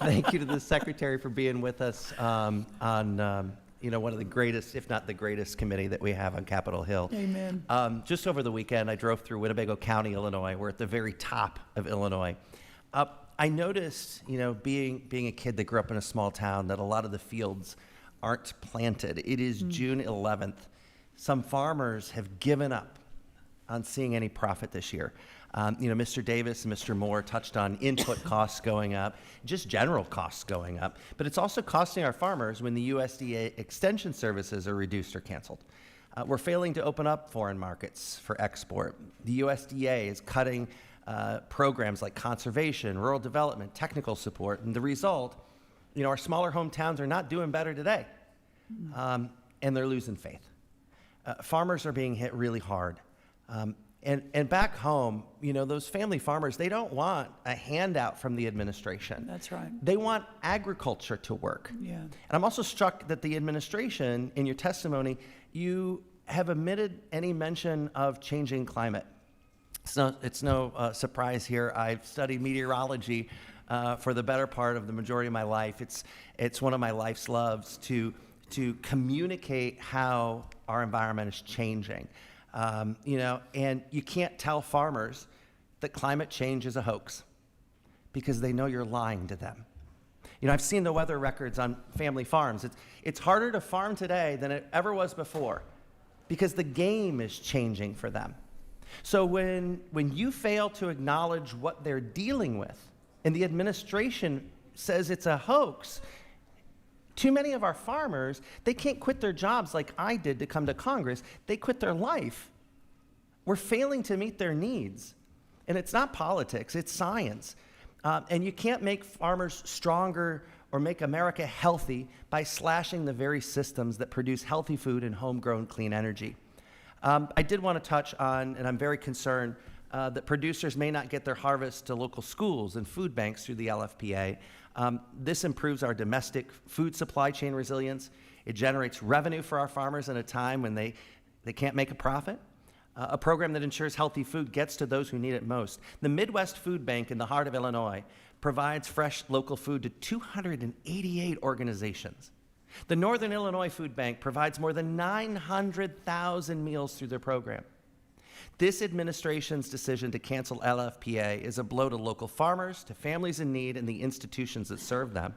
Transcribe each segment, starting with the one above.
Thank you to the Secretary for being with us on one of the greatest, if not the greatest, committee that we have on Capitol Hill. Amen. Just over the weekend, I drove through Winnebago County, Illinois. We're at the very top of Illinois. I noticed, being a kid that grew up in a small town, that a lot of the fields aren't planted. It is June 11th. Some farmers have given up on seeing any profit this year. Mr. Davis and Mr. Moore touched on input costs going up, just general costs going up, but it's also costing our farmers when the USDA extension services are reduced or canceled. We're failing to open up foreign markets for export. The USDA is cutting programs like conservation, rural development, technical support, and the result, our smaller hometowns are not doing better today, and they're losing faith. Farmers are being hit really hard. And back home, those family farmers, they don't want a handout from the administration. That's right. They want agriculture to work. Yeah. And I'm also struck that the administration, in your testimony, you have omitted any mention of changing climate. It's no surprise here. I've studied meteorology for the better part of the majority of my life. It's one of my life's loves to communicate how our environment is changing. And you can't tell farmers that climate change is a hoax because they know you're lying to them. I've seen the weather records on family farms. It's harder to farm today than it ever was before because the game is changing for them. So when you fail to acknowledge what they're dealing with and the administration says it's a hoax, too many of our farmers, they can't quit their jobs like I did to come to Congress. They quit their life. We're failing to meet their needs. And it's not politics, it's science. And you can't make farmers stronger or make America healthy by slashing the very systems that produce healthy food and homegrown clean energy. I did want to touch on, and I'm very concerned, that producers may not get their harvest to local schools and food banks through the LFPA. This improves our domestic food supply chain resilience. It generates revenue for our farmers in a time when they can't make a profit. A program that ensures healthy food gets to those who need it most. The Midwest Food Bank in the heart of Illinois provides fresh local food to 288 organizations. The Northern Illinois Food Bank provides more than 900,000 meals through their program. This administration's decision to cancel LFPA is a blow to local farmers, to families in need, and the institutions that serve them.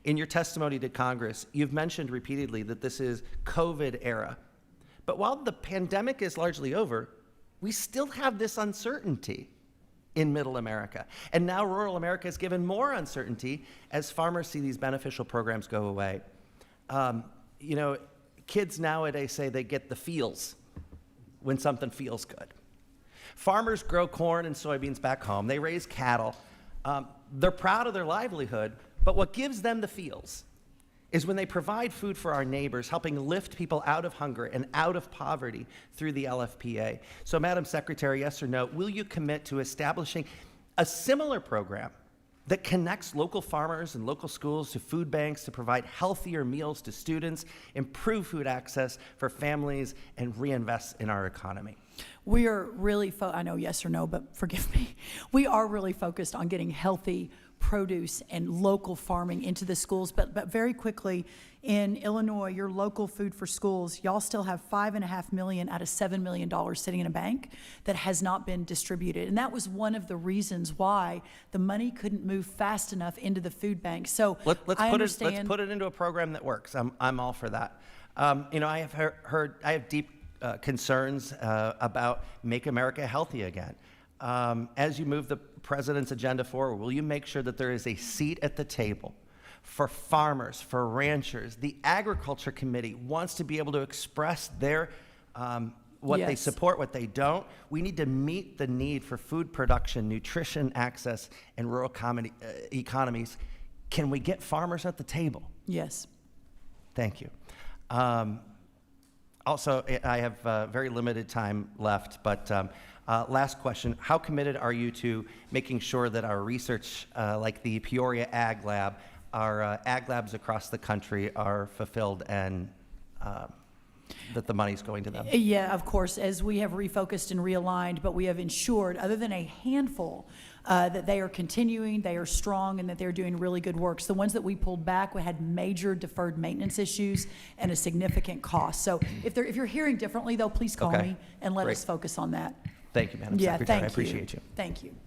In your testimony to Congress, you've mentioned repeatedly that this is COVID era. But while the pandemic is largely over, we still have this uncertainty in Middle America. And now rural America is given more uncertainty as farmers see these beneficial programs go away. Kids nowadays say they get the feels when something feels good. Farmers grow corn and soybeans back home. They raise cattle. They're proud of their livelihood, but what gives them the feels is when they provide food for our neighbors, helping lift people out of hunger and out of poverty through the LFPA. So, Madam Secretary, yes or no, will you commit to establishing a similar program that connects local farmers and local schools to food banks to provide healthier meals to students, improve food access for families, and reinvest in our economy? We are really, I know yes or no, but forgive me. We are really focused on getting healthy produce and local farming into the schools, but very quickly, in Illinois, your local food for schools, y'all still have $5.5 million out of $7 million sitting in a bank that has not been distributed. And that was one of the reasons why the money couldn't move fast enough into the food bank. So let's put it into a program that works. I'm all for that. I have deep concerns about Make America Healthy Again. As you move the president's agenda forward, will you make sure that there is a seat at the table for farmers, for ranchers? The Agriculture Committee wants to be able to express their what they support, what they don't. We need to meet the need for food production, nutrition access, and rural economies. Can we get farmers at the table? Yes. Thank you. Also, I have very limited time left, but last question. How committed are you to making sure that our research, like the Peoria Ag Lab, our ag labs across the country are fulfilled and that the money's going to them? Yeah, of course, as we have refocused and realigned, but we have ensured, other than a handful that they are continuing, they are strong, and that they're doing really good work. So the ones that we pulled back, we had major deferred maintenance issues and a significant cost. So if you're hearing differently, though, please call Okay. me and let Great. us focus on that. Thank you, Madam Yeah, Secretary. I thank you. appreciate you. Thank you.